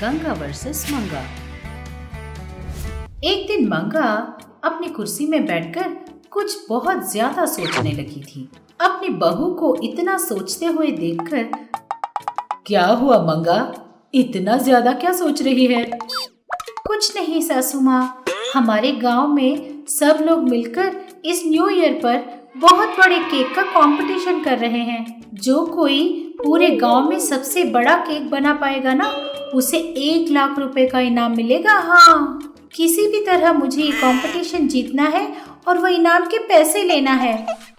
Ganga versus मंगा। एक दिन मंगा अपनी कुर्सी में बैठकर कुछ बहुत ज्यादा सोचने लगी थी। अपनी बहू को इतना सोचते हुए देखकर, क्या हुआ मंगा, इतना ज्यादा क्या सोच रही है? कुछ नहीं सासू माँ, हमारे गांव में सब लोग मिलकर इस न्यू ईयर पर बहुत बड़े केक का कंपटीशन कर रहे हैं। जो कोई पूरे गांव में सबसे बड़ा केक बना पाएगा ना, उसे 1 लाख रुपए का इनाम मिलेगा। हाँ, किसी भी तरह मुझे ये कंपटीशन जीतना है और वो इनाम के पैसे लेना है।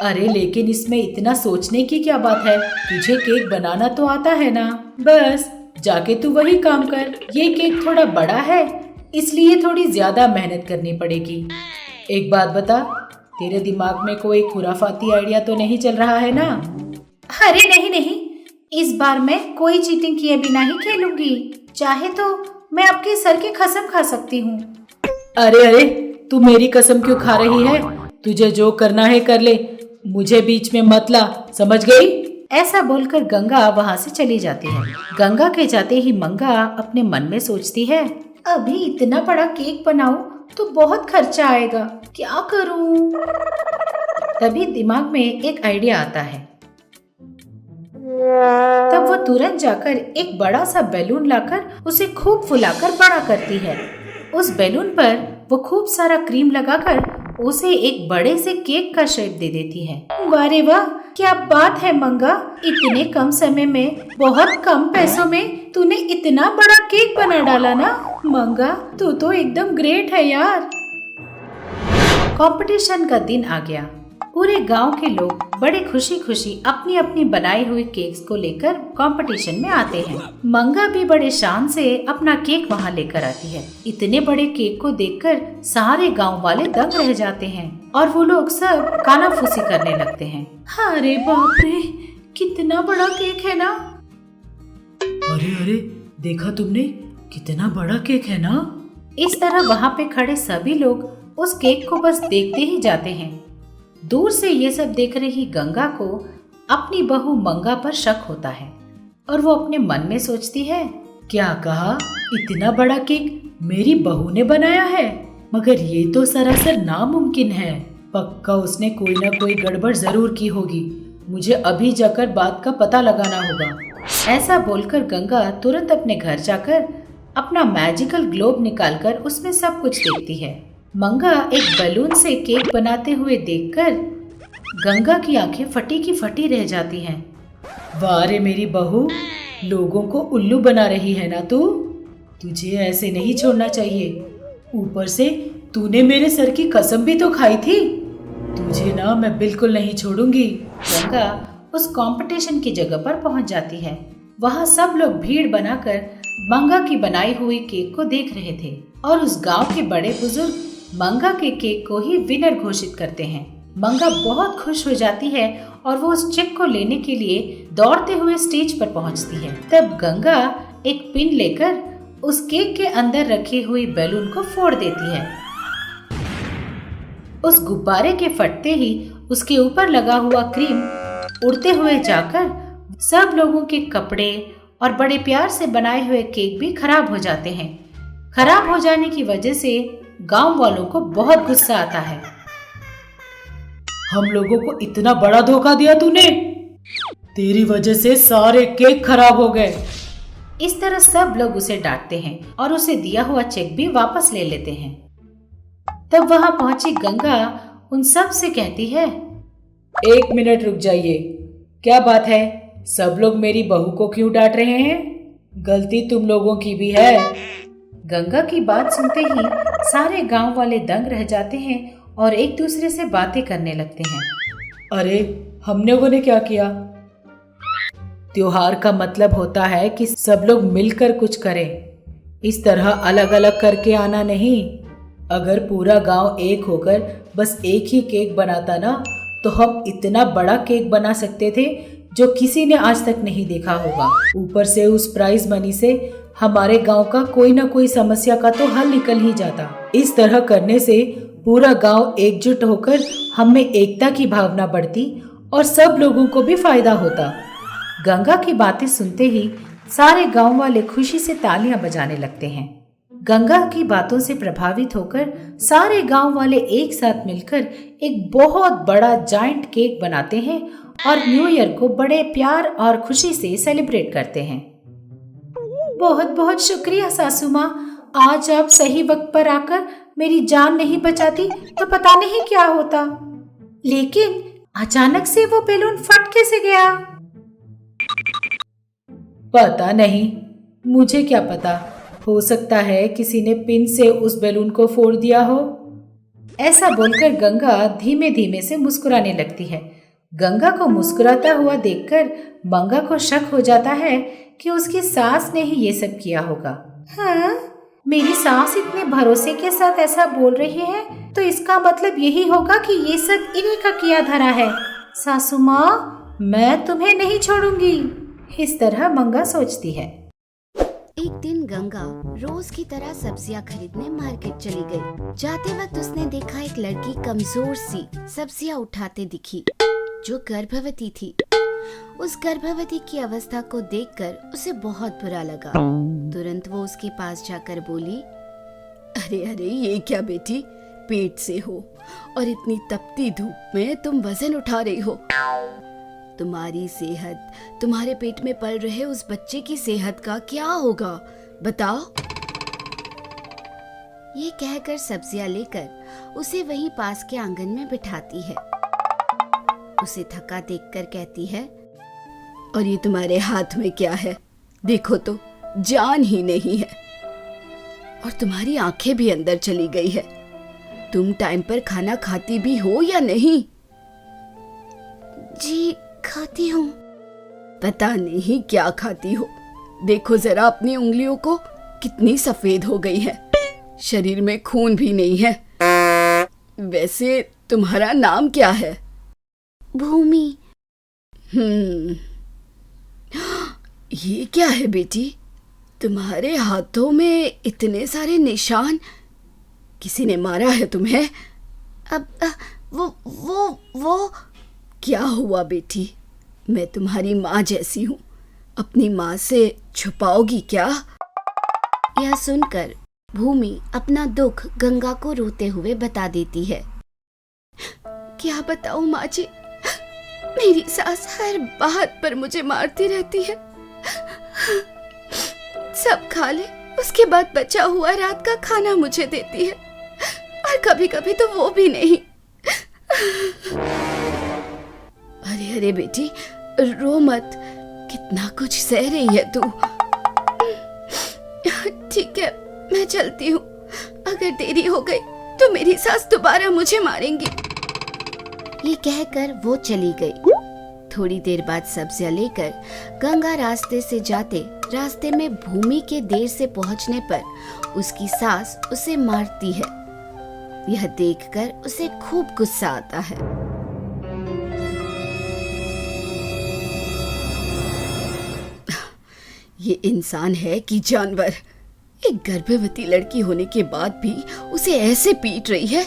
अरे लेकिन इसमें इतना सोचने की क्या बात है? तुझे केक बनाना तो आता है ना, बस जाके तू वही काम कर। ये केक थोड़ा बड़ा है, इसलिए थोड़ी ज्यादा मेहनत करनी पड़ेगी। एक बात बता, तेरे दिमाग में कोई खुराफाती आइडिया तो नहीं चल रहा है ना? अरे नहीं नहीं, इस बार मैं कोई चीटिंग किए बिना ही खेलूंगी। चाहे तो मैं आपके सर की कसम खा सकती हूँ। अरे अरे, तू मेरी कसम क्यों खा रही है? तुझे जो करना है कर ले, मुझे बीच में मत ला, समझ गई? ऐसा बोलकर गंगा वहाँ से चली जाती है। गंगा के जाते ही मंगा अपने मन में सोचती है, अभी इतना बड़ा केक बनाऊं तो बहुत खर्चा आएगा, क्या करूं? तभी दिमाग में एक आइडिया आता है। तब वो तुरंत जाकर एक बड़ा सा बैलून लाकर उसे खूब फुलाकर बड़ा करती है। उस बैलून पर वो खूब सारा क्रीम लगाकर उसे एक बड़े से केक का शेप दे देती है। वाह रे वाह, क्या बात है मंगा, इतने कम समय में, बहुत कम पैसों में तूने इतना बड़ा केक बना डाला ना। मंगा, तू तो एकदम ग्रेट है यार। कंपटीशन का दिन आ गया। पूरे गांव के लोग बड़े खुशी खुशी अपनी अपनी बनाई हुई केक्स को लेकर कंपटीशन में आते हैं। मंगा भी बड़े शान से अपना केक वहां लेकर आती है। इतने बड़े केक को देखकर सारे गांव वाले दंग रह जाते हैं और वो लोग सब कानाफूसी करने लगते हैं। अरे बाप रे, कितना बड़ा केक है ना। अरे अरे, देखा तुमने, कितना बड़ा केक है ना। इस तरह वहाँ पे खड़े सभी लोग उस केक को बस देखते ही जाते हैं। दूर से ये सब देख रही गंगा को अपनी बहू मंगा पर शक होता है और वो अपने मन में सोचती है, क्या कहा? इतना बड़ा केक मेरी बहू ने बनाया है? मगर ये तो सरासर नामुमकिन है। पक्का उसने कोई ना कोई गड़बड़ जरूर की होगी। मुझे अभी जाकर बात का पता लगाना होगा। ऐसा बोलकर गंगा तुरंत अपने घर जाकर अपना मैजिकल ग्लोब निकालकर उसमें सब कुछ देखती है। मंगा एक बैलून से केक बनाते हुए देखकर गंगा की आंखें फटी की फटी रह जाती हैं। वाह रे मेरी बहू, लोगों को उल्लू बना रही है ना तू। तुझे ऐसे नहीं छोड़ना चाहिए। ऊपर से तूने मेरे सर की कसम भी तो खाई थी। तुझे ना मैं बिल्कुल नहीं छोड़ूंगी। गंगा उस कंपटीशन की जगह पर पहुंच जाती है। वहां सब लोग भीड़ बनाकर मंगा की बनाई हुई केक को देख रहे थे और उस गांव के बड़े बुजुर्ग मंगा के केक को ही विनर घोषित करते हैं। मंगा बहुत खुश हो जाती है और वो उस चेक को लेने के लिए दौड़ते हुए स्टेज पर पहुंचती है। तब गंगा एक पिन लेकर उस केक के अंदर रखी हुई बैलून को फोड़ देती है। उस गुब्बारे के फटते ही उसके ऊपर लगा हुआ क्रीम उड़ते हुए जाकर सब लोगों के कपड़े और बड़े प्यार से बनाए हुए केक भी खराब हो जाते हैं। खराब हो जाने की वजह से गांव वालों को बहुत गुस्सा आता है। हम लोगों को इतना बड़ा धोखा दिया तूने। तेरी वजह से सारे केक खराब हो गए। इस तरह सब लोग उसे डांटते हैं और उसे दिया हुआ चेक भी वापस ले लेते हैं। तब वहां पहुंची गंगा उन सब से कहती है, 1 मिनट रुक जाइए। क्या बात है, सब लोग मेरी बहू को क्यों डांट रहे हैं? गलती तुम लोगों की भी है। गंगा की बात सुनते ही सारे गांव वाले दंग रह जाते हैं और एक दूसरे से बातें करने लगते हैं। अरे हम लोगों ने क्या किया? त्योहार का मतलब होता है कि सब लोग मिलकर कुछ करें, इस तरह अलग अलग करके आना नहीं। अगर पूरा गांव एक होकर बस एक ही केक बनाता ना, तो हम इतना बड़ा केक बना सकते थे जो किसी ने आज तक नहीं देखा होगा। ऊपर से उस प्राइज मनी से हमारे गांव का कोई ना कोई समस्या का तो हल निकल ही जाता। इस तरह करने से पूरा गांव एकजुट होकर हम में एकता की भावना बढ़ती और सब लोगों को भी फायदा होता। गंगा की बातें सुनते ही सारे गांव वाले खुशी से तालियां बजाने लगते हैं। गंगा की बातों से प्रभावित होकर सारे गांव वाले एक साथ मिलकर एक बहुत बड़ा जायंट केक बनाते हैं और न्यू ईयर को बड़े प्यार और खुशी से सेलिब्रेट करते हैं। बहुत बहुत शुक्रिया सासू माँ, आज आप सही वक्त पर आकर मेरी जान नहीं बचाती तो पता नहीं क्या होता। लेकिन अचानक से वो बैलून फट कैसे गया? पता नहीं, मुझे क्या पता, हो सकता है किसी ने पिन से उस बैलून को फोड़ दिया हो। ऐसा बोलकर गंगा धीमे धीमे से मुस्कुराने लगती है। गंगा को मुस्कुराता हुआ देखकर मंगा को शक हो जाता है कि उसकी सास ने ही ये सब किया होगा। हाँ, मेरी सास इतने भरोसे के साथ ऐसा बोल रही है तो इसका मतलब यही होगा कि ये सब इन्हीं का किया धरा है। सासू माँ, मैं तुम्हें नहीं छोड़ूंगी, इस तरह मंगा सोचती है। एक दिन गंगा रोज की तरह सब्जियां खरीदने मार्केट चली गई। जाते वक्त उसने देखा एक लड़की कमजोर सी सब्जियां उठाते दिखी जो गर्भवती थी। उस गर्भवती की अवस्था को देखकर उसे बहुत बुरा लगा। तुरंत वो उसके पास जाकर बोली, अरे अरे, ये क्या बेटी, पेट से हो और इतनी तपती धूप में तुम वजन उठा रही हो। तुम्हारी सेहत तुम्हारे पेट में पल रहे उस बच्चे की सेहत का क्या होगा, बताओ। ये कहकर सब्जियां लेकर उसे वहीं पास के आंगन में बिठाती है। उसे थका देखकर कहती है, और ये तुम्हारे हाथ में क्या है, देखो तो जान ही नहीं है और तुम्हारी आंखें भी अंदर चली गई है। तुम टाइम पर खाना खाती भी हो या नहीं? जी खाती हूँ। पता नहीं क्या खाती हो, देखो जरा अपनी उंगलियों को, कितनी सफेद हो गई है, शरीर में खून भी नहीं है। वैसे तुम्हारा नाम क्या है? भूमि। ये क्या है बेटी, तुम्हारे हाथों में इतने सारे निशान, किसी ने मारा है तुम्हें? अब वो क्या हुआ बेटी, मैं तुम्हारी माँ जैसी हूँ, अपनी माँ से छुपाओगी क्या? यह सुनकर भूमि अपना दुख गंगा को रोते हुए बता देती है। क्या बताऊँ माँ जी, मेरी सास हर बात पर मुझे मारती रहती है। सब खा ले, उसके बाद बचा हुआ रात का खाना मुझे देती है और कभी कभी तो वो भी नहीं। अरे अरे बेटी, रो मत, कितना कुछ सह रही है तू। ठीक है, मैं चलती हूँ, अगर देरी हो गई तो मेरी सास दोबारा मुझे मारेंगी। ये कहकर वो चली गई। थोड़ी देर बाद सब्जियां लेकर गंगा रास्ते से जाते रास्ते में भूमि के देर से पहुंचने पर उसकी सास उसे मारती है। यह देखकर उसे खूब गुस्सा आता है। ये इंसान है कि जानवर, एक गर्भवती लड़की होने के बाद भी उसे ऐसे पीट रही है।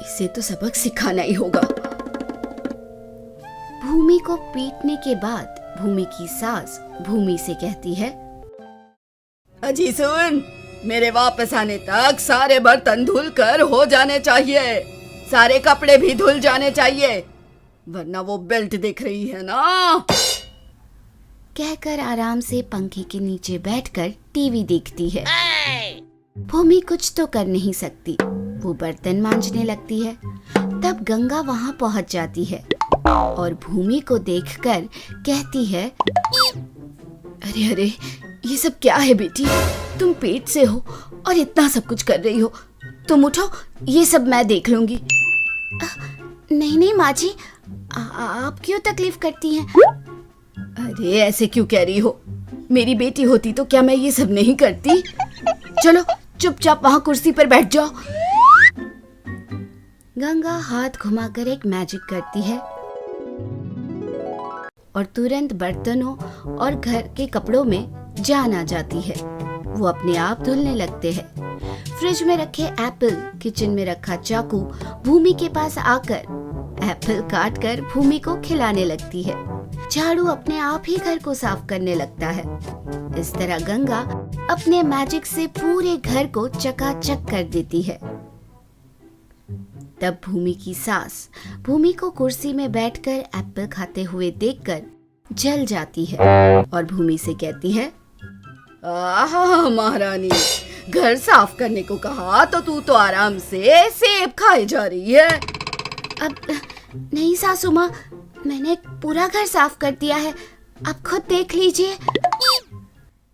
इसे तो सबक सिखाना ही होगा। भूमि को पीटने के बाद भूमि की सास भूमि से कहती है, अजी सुन, मेरे वापस आने तक सारे बर्तन धुल कर हो जाने चाहिए, सारे कपड़े भी धुल जाने चाहिए, वरना वो बेल्ट दिख रही है ना। कहकर आराम से पंखे के नीचे बैठकर टीवी देखती है। भूमि कुछ तो कर नहीं सकती, वो बर्तन मांजने लगती है। तब गंगा वहां पहुंच जाती है और भूमि को देखकर कहती है, अरे अरे, ये सब क्या है बेटी, तुम पेट से हो और इतना सब कुछ कर रही हो, तुम उठो, ये सब मैं देख लूंगी। नहीं नहीं माँ जी, आप क्यों तकलीफ करती हैं? अरे ऐसे क्यों कह रही हो, मेरी बेटी होती तो क्या मैं ये सब नहीं करती। चलो चुपचाप वहां कुर्सी पर बैठ जाओ। गंगा हाथ घुमाकर एक मैजिक करती है और तुरंत बर्तनों और घर के कपड़ों में जान आ जाती है। वो अपने आप धुलने लगते हैं। फ्रिज में रखे एप्पल, किचन में रखा चाकू भूमि के पास आकर एप्पल काट कर भूमि को खिलाने लगती है। झाड़ू अपने आप ही घर को साफ करने लगता है। इस तरह गंगा अपने मैजिक से पूरे घर को चकाचक कर देती है। तब भूमि की सास भूमि को कुर्सी में बैठकर एप्पल खाते हुए देखकर जल जाती है और भूमि से कहती है, आहा महारानी, घर साफ करने को कहा तो तू तो आराम से सेब खाए जा रही है। अब नहीं सासू माँ, मैंने पूरा घर साफ कर दिया है, आप खुद देख लीजिए।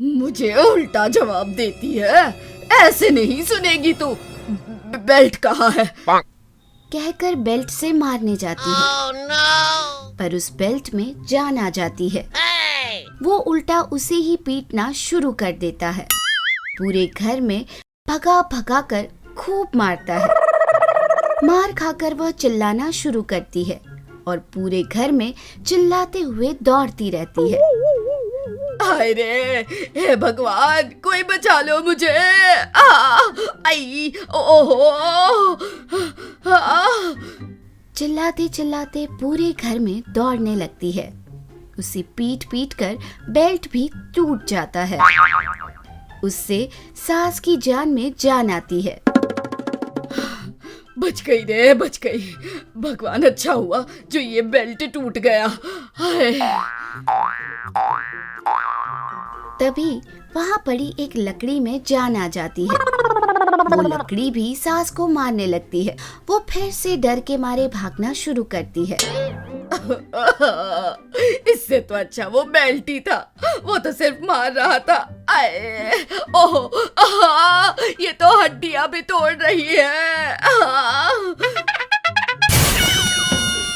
मुझे उल्टा जवाब देती है, ऐसे नहीं सुनेगी तू। बेल्ट कहाँ है? कहकर बेल्ट से मारने जाती है। पर उस बेल्ट में जान आ जाती है। वो उल्टा उसे ही पीटना शुरू कर देता है। पूरे घर में भगा भगा कर खूब मारता है। मार खाकर वह चिल्लाना शुरू करती है और पूरे घर में चिल्लाते हुए दौड़ती रहती है। हाय रे, हे भगवान, कोई बचा लो मुझे। आई, ओहो। चिल्लाते चिल्लाते पूरे घर में दौड़ने लगती है। उसे पीट पीट कर बेल्ट भी टूट जाता है। उससे सास की जान में जान आती है। बच गई रे, बच गई। भगवान, अच्छा हुआ जो ये बेल्ट टूट गया। हाय। तभी वहाँ पड़ी एक लकड़ी में जान आ जाती है। वो लकड़ी भी सास को मारने लगती है। वो फिर से डर के मारे भागना शुरू करती है। इससे तो अच्छा वो बेल्ट ही था, वो तो सिर्फ मार रहा था। आए, ओह, ये तो हड्डियां भी तोड़ रही है।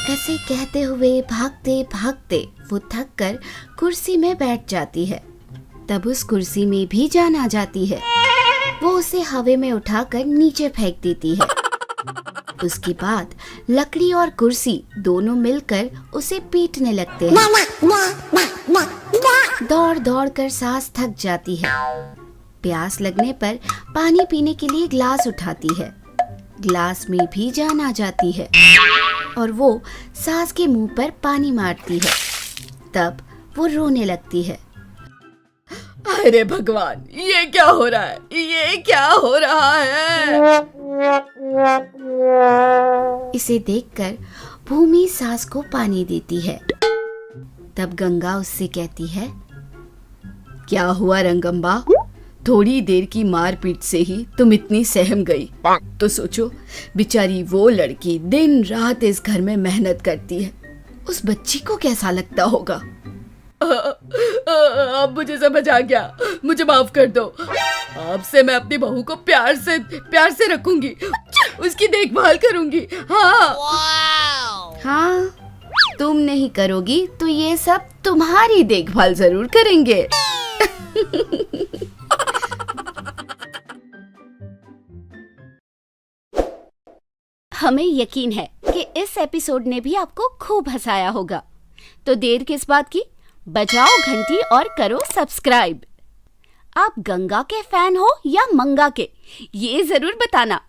ऐसे कहते हुए भागते भागते वो थक कर कुर्सी में बैठ जाती है। तब उस कुर्सी में भी जान आ जाती है। वो उसे हवा में उठाकर नीचे फेंक देती है। उसके बाद लकड़ी और कुर्सी दोनों मिलकर उसे पीटने लगते हैं। दौड़ दौड़ कर सास थक जाती है। प्यास लगने पर पानी पीने के लिए ग्लास उठाती है। ग्लास में भी जान आ जाती है और वो सास के मुंह पर पानी मारती है। तब वो रोने लगती है। अरे भगवान, ये क्या हो रहा है? ये क्या हो रहा है? इसे देखकर भूमि सास को पानी देती है। तब गंगा उससे कहती है, क्या हुआ रंगम्बा? थोड़ी देर की मारपीट से ही तुम इतनी सहम गई। तो सोचो, बेचारी वो लड़की दिन रात इस घर में मेहनत करती है। उस बच्ची को कैसा लगता होगा? अब मुझे समझ आ गया, मुझे माफ कर दो। अब से मैं अपनी बहू को प्यार से रखूंगी, उसकी देखभाल करूंगी। हाँ, तुम नहीं करोगी तो ये सब तुम्हारी देखभाल जरूर करेंगे। हमें यकीन है कि इस एपिसोड ने भी आपको खूब हंसाया होगा। तो देर किस बात की, बजाओ घंटी और करो सब्सक्राइब। आप गंगा के फैन हो या मंगा के, ये जरूर बताना।